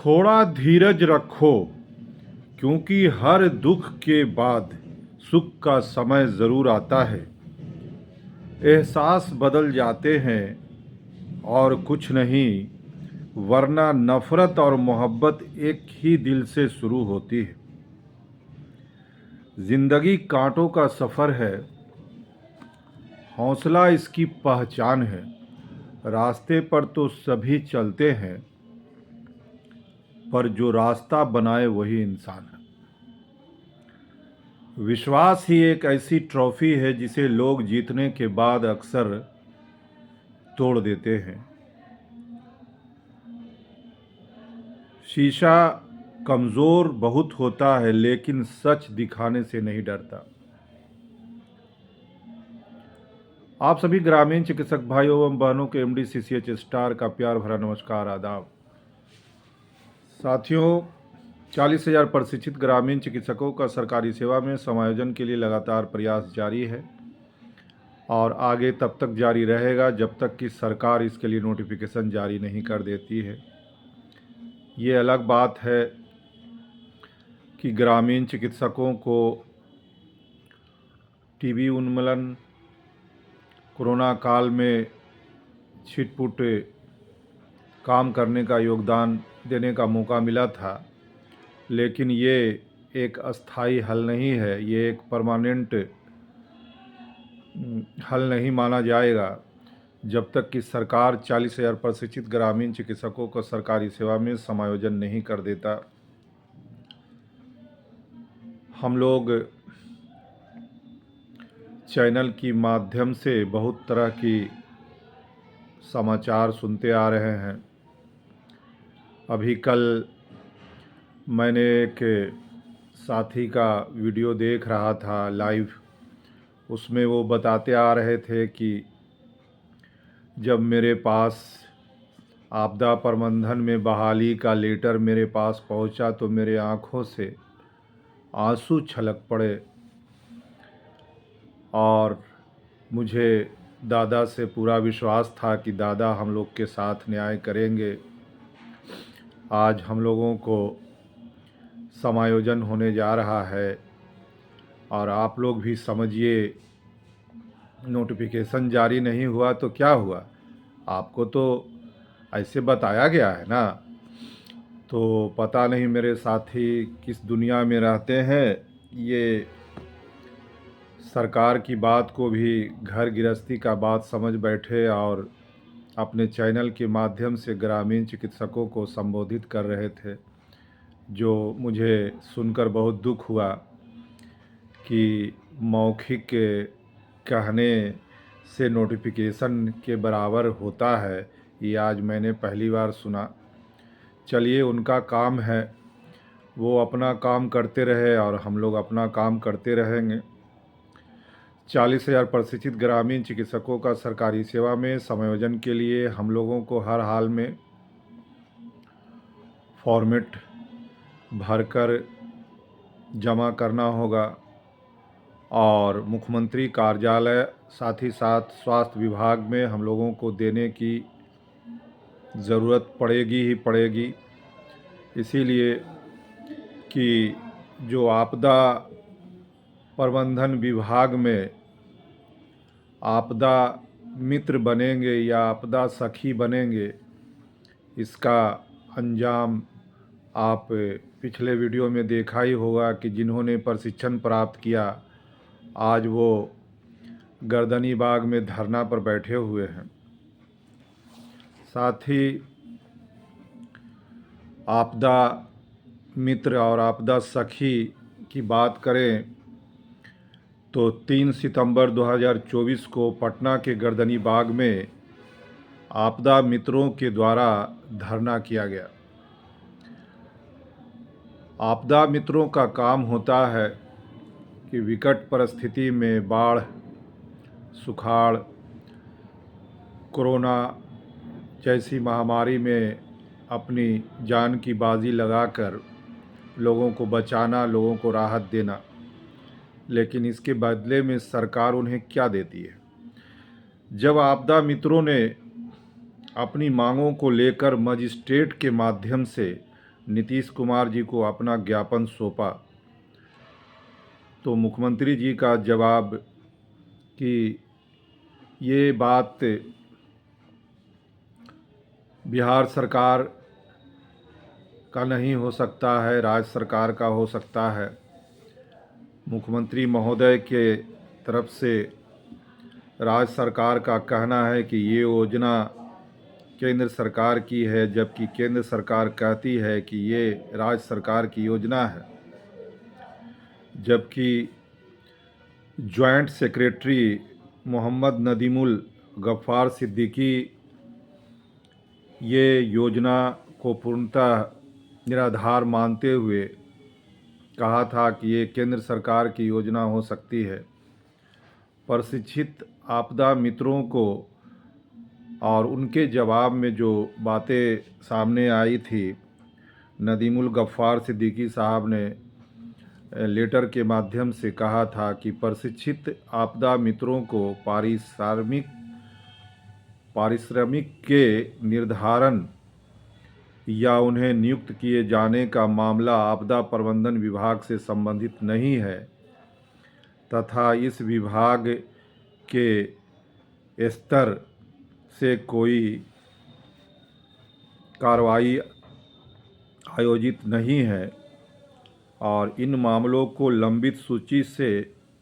थोड़ा धीरज रखो, क्योंकि हर दुख के बाद सुख का समय ज़रूर आता है। एहसास बदल जाते हैं और कुछ नहीं, वरना नफ़रत और मोहब्बत एक ही दिल से शुरू होती है। ज़िंदगी कांटों का सफ़र है, हौसला इसकी पहचान है। रास्ते पर तो सभी चलते हैं, पर जो रास्ता बनाए वही इंसान है। विश्वास ही एक ऐसी ट्रॉफी है जिसे लोग जीतने के बाद अक्सर तोड़ देते हैं। शीशा कमज़ोर बहुत होता है, लेकिन सच दिखाने से नहीं डरता। आप सभी ग्रामीण चिकित्सक भाइयों एवं बहनों के एमडी सीसीएच स्टार का प्यार भरा नमस्कार, आदाब। साथियों, 40,000 प्रशिक्षित ग्रामीण चिकित्सकों का सरकारी सेवा में समायोजन के लिए लगातार प्रयास जारी है और आगे तब तक जारी रहेगा जब तक कि सरकार इसके लिए नोटिफिकेशन जारी नहीं कर देती है। ये अलग बात है कि ग्रामीण चिकित्सकों को टीबी उन्मूलन, कोरोना काल में छिटपुट काम करने का योगदान देने का मौका मिला था, लेकिन ये एक अस्थाई हल नहीं है, ये एक परमानेंट हल नहीं माना जाएगा जब तक कि सरकार 40,000 प्रशिक्षित ग्रामीण चिकित्सकों को सरकारी सेवा में समायोजन नहीं कर देता। हम लोग चैनल की माध्यम से बहुत तरह की समाचार सुनते आ रहे हैं। अभी कल मैंने एक साथी का वीडियो देख रहा था लाइव, उसमें वो बताते आ रहे थे कि जब मेरे पास आपदा प्रबंधन में बहाली का लेटर मेरे पास पहुंचा तो मेरे आंखों से आंसू छलक पड़े और मुझे दादा से पूरा विश्वास था कि दादा हम लोग के साथ न्याय करेंगे। आज हम लोगों को समायोजन होने जा रहा है और आप लोग भी समझिए, नोटिफिकेशन जारी नहीं हुआ तो क्या हुआ, आपको तो ऐसे बताया गया है ना। तो पता नहीं मेरे साथी किस दुनिया में रहते हैं, ये सरकार की बात को भी घर गृहस्थी का बात समझ बैठे और अपने चैनल के माध्यम से ग्रामीण चिकित्सकों को संबोधित कर रहे थे, जो मुझे सुनकर बहुत दुख हुआ कि मौखिक कहने से नोटिफिकेशन के बराबर होता है, ये आज मैंने पहली बार सुना। चलिए, उनका काम है, वो अपना काम करते रहे और हम लोग अपना काम करते रहेंगे। 40,000 प्रशिक्षित ग्रामीण चिकित्सकों का सरकारी सेवा में समायोजन के लिए हम लोगों को हर हाल में फॉर्मेट भरकर जमा करना होगा और मुख्यमंत्री कार्यालय साथ ही साथ स्वास्थ्य विभाग में हम लोगों को देने की ज़रूरत पड़ेगी ही पड़ेगी। इसीलिए कि जो आपदा प्रबंधन विभाग में आपदा मित्र बनेंगे या आपदा सखी बनेंगे, इसका अंजाम आप पिछले वीडियो में देखा ही होगा कि जिन्होंने प्रशिक्षण प्राप्त किया आज वो गर्दनी बाग में धरना पर बैठे हुए हैं। साथ ही आपदा मित्र और आपदा सखी की बात करें तो 3 सितंबर 2024 को पटना के गर्दनी बाग में आपदा मित्रों के द्वारा धरना किया गया। आपदा मित्रों का काम होता है कि विकट परिस्थिति में बाढ़, सुखाड़, कोरोना जैसी महामारी में अपनी जान की बाजी लगाकर लोगों को बचाना, लोगों को राहत देना। लेकिन इसके बदले में सरकार उन्हें क्या देती है? जब आपदा मित्रों ने अपनी मांगों को लेकर मजिस्ट्रेट के माध्यम से नीतीश कुमार जी को अपना ज्ञापन सौंपा, तो मुख्यमंत्री जी का जवाब कि ये बात बिहार सरकार का नहीं हो सकता है, राज्य सरकार का हो सकता है। मुख्यमंत्री महोदय के तरफ से राज्य सरकार का कहना है कि ये योजना केंद्र सरकार की है, जबकि केंद्र सरकार कहती है कि ये राज्य सरकार की योजना है। जबकि जॉइंट सेक्रेटरी मोहम्मद नदीमुल गफ्फार सिद्दीकी ये योजना को पूर्णतः निराधार मानते हुए कहा था कि ये केंद्र सरकार की योजना हो सकती है। प्रशिक्षित आपदा मित्रों को और उनके जवाब में जो बातें सामने आई थी, नदीमुल गफ्फार सिद्दीकी साहब ने लेटर के माध्यम से कहा था कि प्रशिक्षित आपदा मित्रों को पारिश्रमिक के निर्धारण या उन्हें नियुक्त किए जाने का मामला आपदा प्रबंधन विभाग से संबंधित नहीं है तथा इस विभाग के स्तर से कोई कार्रवाई आयोजित नहीं है और इन मामलों को लंबित सूची से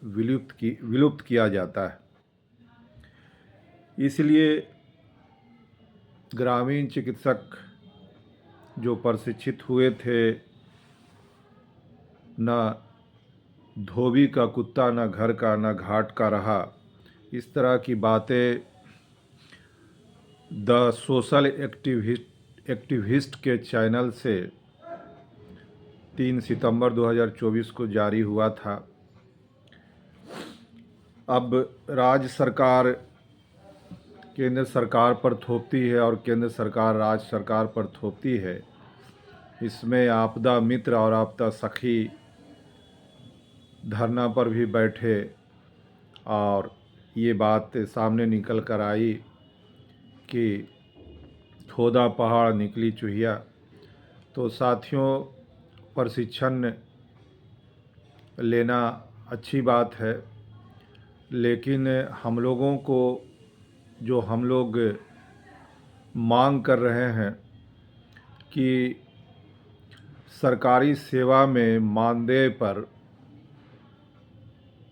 विलुप्त किया जाता है। इसलिए ग्रामीण चिकित्सक जो प्रशिक्षित हुए थे, न धोबी का कुत्ता, न घर का, न घाट का रहा, इस तरह की बातें द सोशल एक्टिविस्ट के चैनल से 3 सितंबर 2024 को जारी हुआ था। अब राज्य सरकार केंद्र सरकार पर थोपती है और केंद्र सरकार राज्य सरकार पर थोपती है। इसमें आपदा मित्र और आपदा सखी धरना पर भी बैठे और ये बात सामने निकल कर आई कि खोदा पहाड़ निकली चूहिया। तो साथियों, प्रशिक्षण लेना अच्छी बात है, लेकिन हम लोगों को जो हम लोग मांग कर रहे हैं कि सरकारी सेवा में मानदेय पर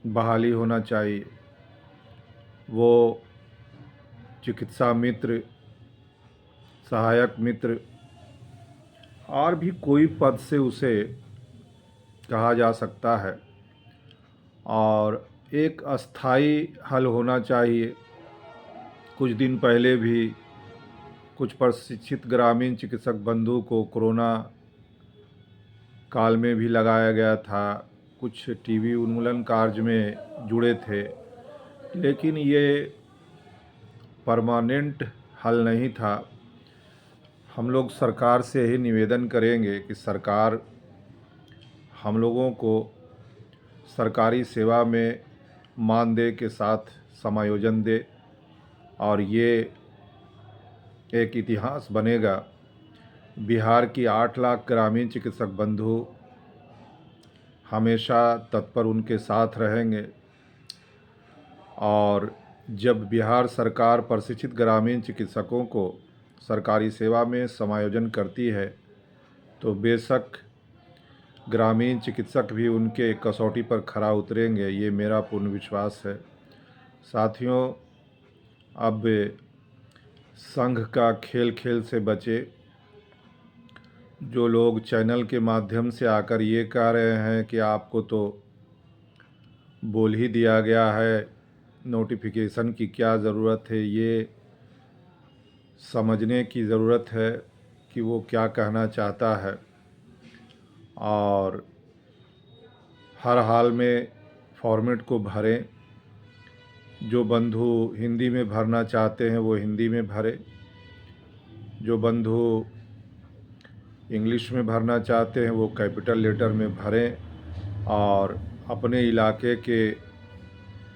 बहाली होना चाहिए। वो चिकित्सा मित्र, सहायक मित्र और भी कोई पद से उसे कहा जा सकता है और एक अस्थाई हल होना चाहिए। कुछ दिन पहले भी कुछ प्रशिक्षित ग्रामीण चिकित्सक बंधु को कोरोना काल में भी लगाया गया था, कुछ टीबी उन्मूलन कार्य में जुड़े थे, लेकिन ये परमानेंट हल नहीं था। हम लोग सरकार से ही निवेदन करेंगे कि सरकार हम लोगों को सरकारी सेवा में मानदेय के साथ समायोजन दे और ये एक इतिहास बनेगा। बिहार की 8 लाख ग्रामीण चिकित्सक बंधु हमेशा तत्पर उनके साथ रहेंगे और जब बिहार सरकार प्रशिक्षित ग्रामीण चिकित्सकों को सरकारी सेवा में समायोजन करती है तो बेशक ग्रामीण चिकित्सक भी उनके कसौटी पर खरा उतरेंगे, ये मेरा पूर्ण विश्वास है। साथियों, अब संघ का खेल से बचे। जो लोग चैनल के माध्यम से आकर ये कह रहे हैं कि आपको तो बोल ही दिया गया है, नोटिफिकेशन की क्या ज़रूरत है, ये समझने की ज़रूरत है कि वो क्या कहना चाहता है और हर हाल में फॉर्मेट को भरें। जो बंधु हिंदी में भरना चाहते हैं वो हिंदी में भरें, जो बंधु इंग्लिश में भरना चाहते हैं वो कैपिटल लेटर में भरें और अपने इलाके के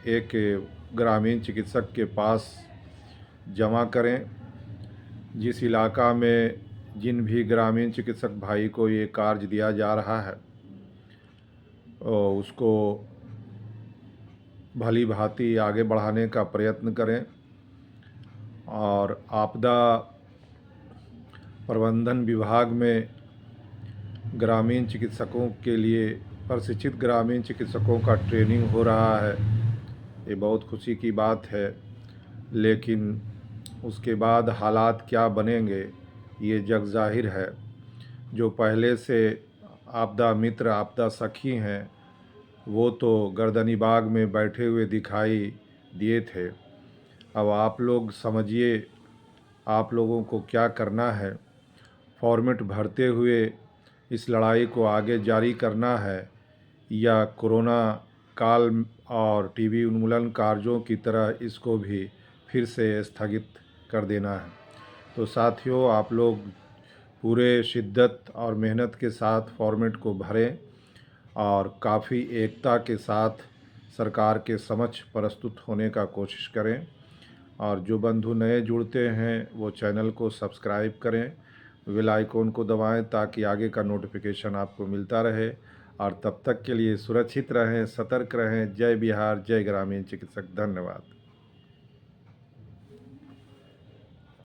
एक ग्रामीण चिकित्सक के पास जमा करें। जिस इलाका में जिन भी ग्रामीण चिकित्सक भाई को ये कार्य दिया जा रहा है उसको भली भांति आगे बढ़ाने का प्रयत्न करें और आपदा प्रबंधन विभाग में ग्रामीण चिकित्सकों के लिए प्रशिक्षित ग्रामीण चिकित्सकों का ट्रेनिंग हो रहा है। ये बहुत खुशी की बात है, लेकिन उसके बाद हालात क्या बनेंगे ये जग ज़ाहिर है। जो पहले से आपदा मित्र आपदा सखी हैं वो तो गर्दनी बाग में बैठे हुए दिखाई दिए थे। अब आप लोग समझिए आप लोगों को क्या करना है। फॉर्मेट भरते हुए इस लड़ाई को आगे जारी करना है या कोरोना काल और टीबी उन्मूलन कार्यों की तरह इसको भी फिर से स्थगित कर देना है। तो साथियों, आप लोग पूरे शिद्दत और मेहनत के साथ फॉर्मेट को भरें और काफ़ी एकता के साथ सरकार के समक्ष प्रस्तुत होने का कोशिश करें। और जो बंधु नए जुड़ते हैं वो चैनल को सब्सक्राइब करें, बेल आइकॉन को दबाएं ताकि आगे का नोटिफिकेशन आपको मिलता रहे। और तब तक के लिए सुरक्षित रहें, सतर्क रहें। जय बिहार, जय ग्रामीण चिकित्सक। धन्यवाद।